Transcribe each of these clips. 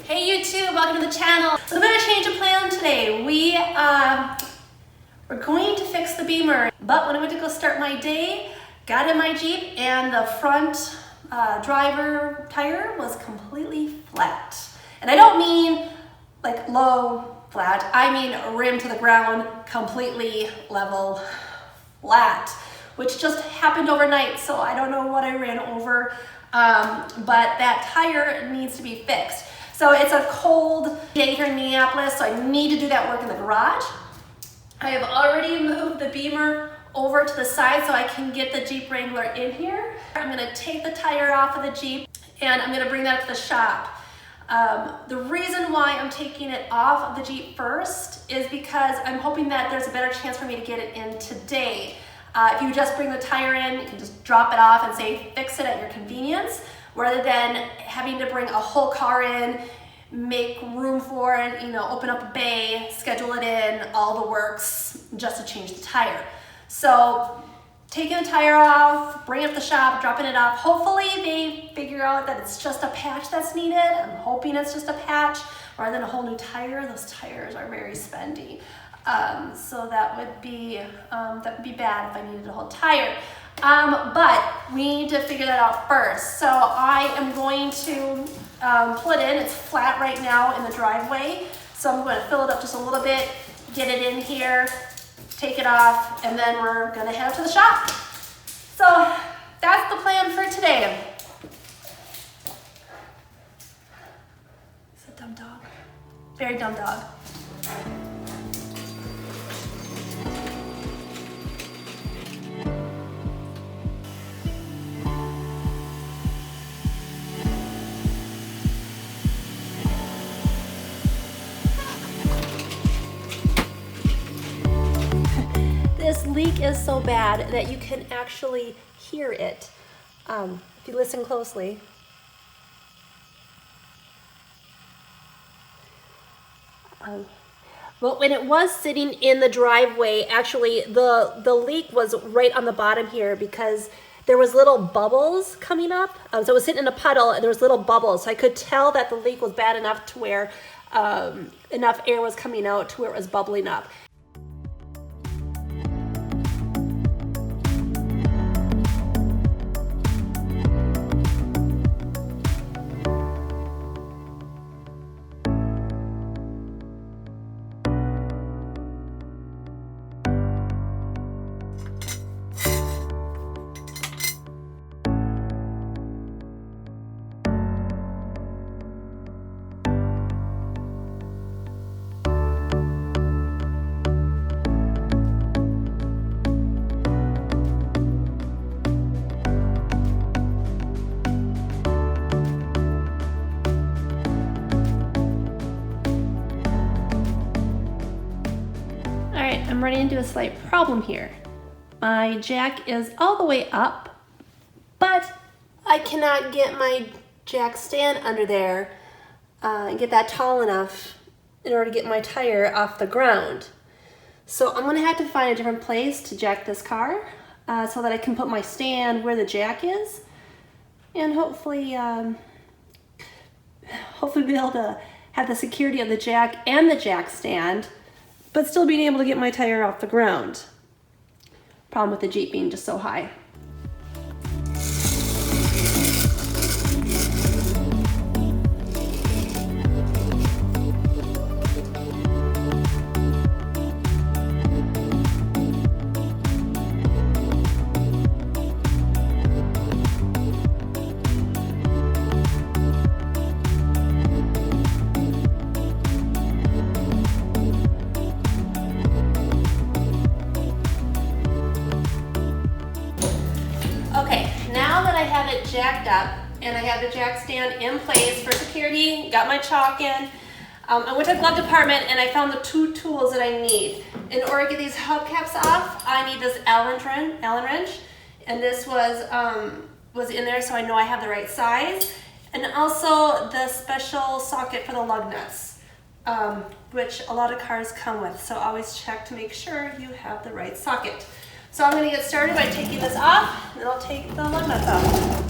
Hey YouTube, welcome to the channel. A little bit of a change of plan today. We're going to fix the Beamer, but when I went to go start my day, got in my Jeep and the front driver tire was completely flat. And I don't mean like low flat, I mean rim to the ground, completely level flat, which just happened overnight, so I don't know what I ran over, but that tire needs to be fixed. So it's a cold day here in Minneapolis, so I need to do that work in the garage. I have already moved the Beamer over to the side so I can get the Jeep Wrangler in here. I'm gonna take the tire off of the Jeep and I'm gonna bring that to the shop. The reason why I'm taking it off of the Jeep first is because I'm hoping that there's a better chance for me to get it in today. If you just bring the tire in, you can just drop it off and say fix it at your convenience, rather than having to bring a whole car in, make room for it, open up a bay, schedule it in, all the works, just to change the tire. So taking the tire off, bringing it to the shop, dropping it off. Hopefully they figure out that it's just a patch that's needed. I'm hoping it's just a patch rather than a whole new tire. Those tires are very spendy. So that would be bad if I needed a whole tire. But we need to figure that out first. So I am going to pull it in. It's flat right now in the driveway. So I'm going to fill it up just a little bit, get it in here, take it off, and then we're going to head up to the shop. So that's the plan for today. It's a dumb dog. Very dumb dog. This leak is so bad that you can actually hear it if you listen closely. Well, when it was sitting in the driveway, actually the leak was right on the bottom here because there was little bubbles coming up. So it was sitting in a puddle and there was little bubbles. So I could tell that the leak was bad enough to where enough air was coming out to where it was bubbling up. I'm running into a slight problem here. My jack is all the way up, but I cannot get my jack stand under there and get that tall enough in order to get my tire off the ground. So I'm gonna have to find a different place to jack this car so that I can put my stand where the jack is, and hopefully be able to have the security of the jack and the jack stand, but still being able to get my tire off the ground. Problem with the Jeep being just so high. Jacked up and I have the jack stand in place for security, got my chalk in. I went to the glove department and I found the two tools that I need. In order to get these hubcaps off, I need this Allen wrench, and this was in there so I know I have the right size, and also the special socket for the lug nuts, which a lot of cars come with, so always check to make sure you have the right socket. So I'm going to get started by taking this off, and then I'll take the lug nuts off.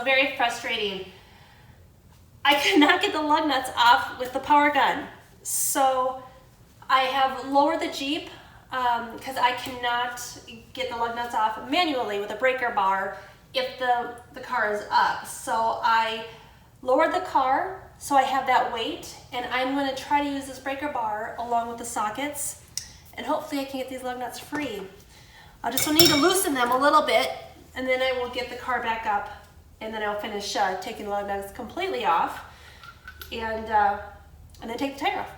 very frustrating. I could not get the lug nuts off with the power gun. So I have lowered the Jeep because I cannot get the lug nuts off manually with a breaker bar if the car is up. So I lowered the car so I have that weight, and I'm going to try to use this breaker bar along with the sockets, and hopefully I can get these lug nuts free. I just will need to loosen them a little bit, and then I will get the car back up, and then I'll finish taking the lug nuts completely off, and then take the tire off.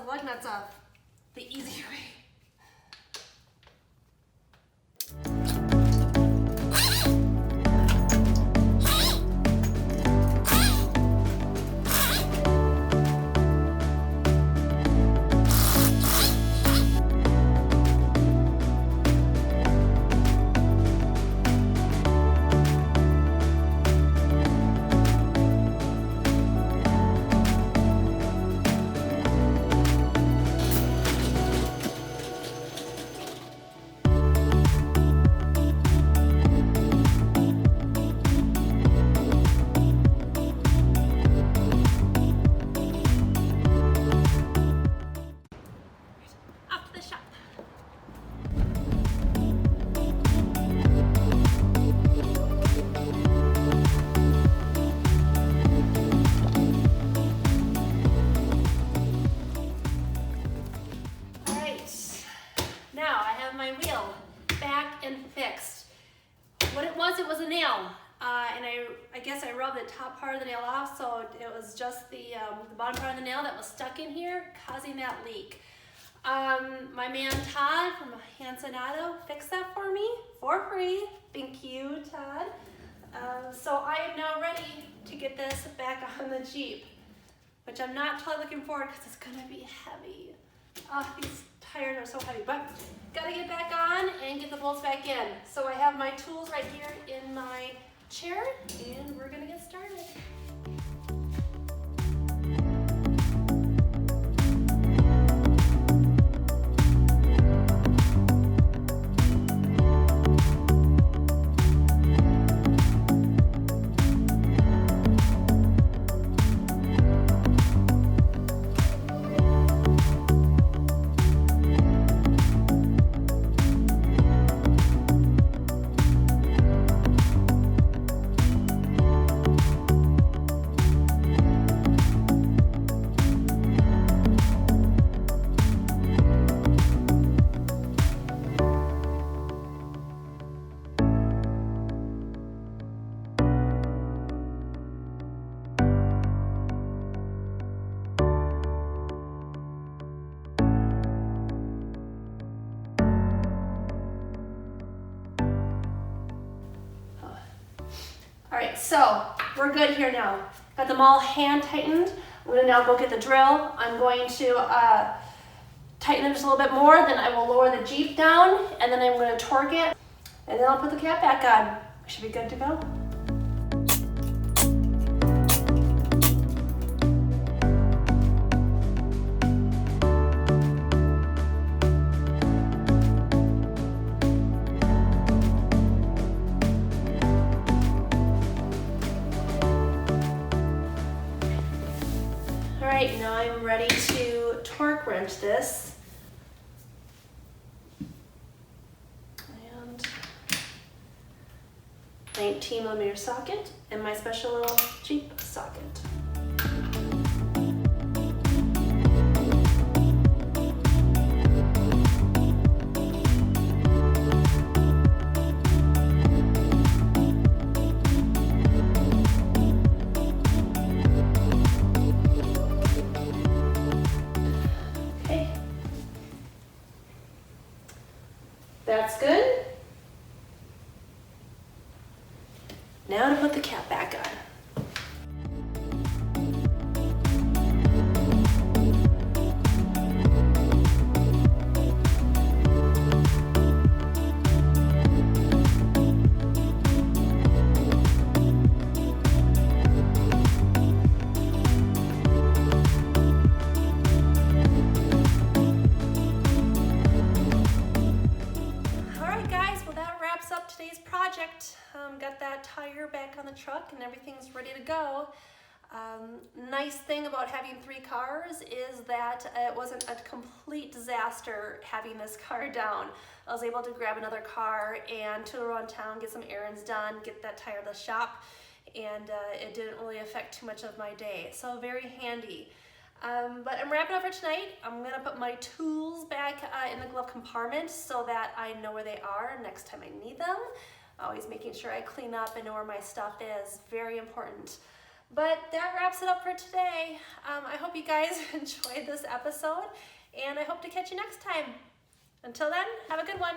Lug nuts off the easy way. It was a nail, and I guess I rubbed the top part of the nail off, so it was just the bottom part of the nail that was stuck in here, causing that leak. My man Todd from Hanson Auto fixed that for me for free. Thank you, Todd. So I am now ready to get this back on the Jeep, which I'm not totally looking forward because it's gonna be heavy. These tires are so heavy, but gotta get back on and get the bolts back in. So I have my tools right here in my chair, and we're gonna get started. All right, so we're good here now. Got them all hand tightened. I'm gonna now go get the drill. I'm going to tighten them just a little bit more, then I will lower the Jeep down, and then I'm gonna torque it, and then I'll put the cap back on. We should be good to go. All right, now I'm ready to torque wrench this. And 19mm socket and my special little Jeep socket. That's good. Now to put the cap back on. Up today's project. Got that tire back on the truck and everything's ready to go. Nice thing about having 3 cars is that it wasn't a complete disaster having this car down. I was able to grab another car and tool around town, get some errands done, get that tire to the shop, and it didn't really affect too much of my day. So very handy. But I'm wrapping up for tonight. I'm gonna put my tools back in the glove compartment so that I know where they are next time I need them. Always making sure I clean up and know where my stuff is, very important. But that wraps it up for today. I hope you guys enjoyed this episode, and I hope to catch you next time. Until then, have a good one.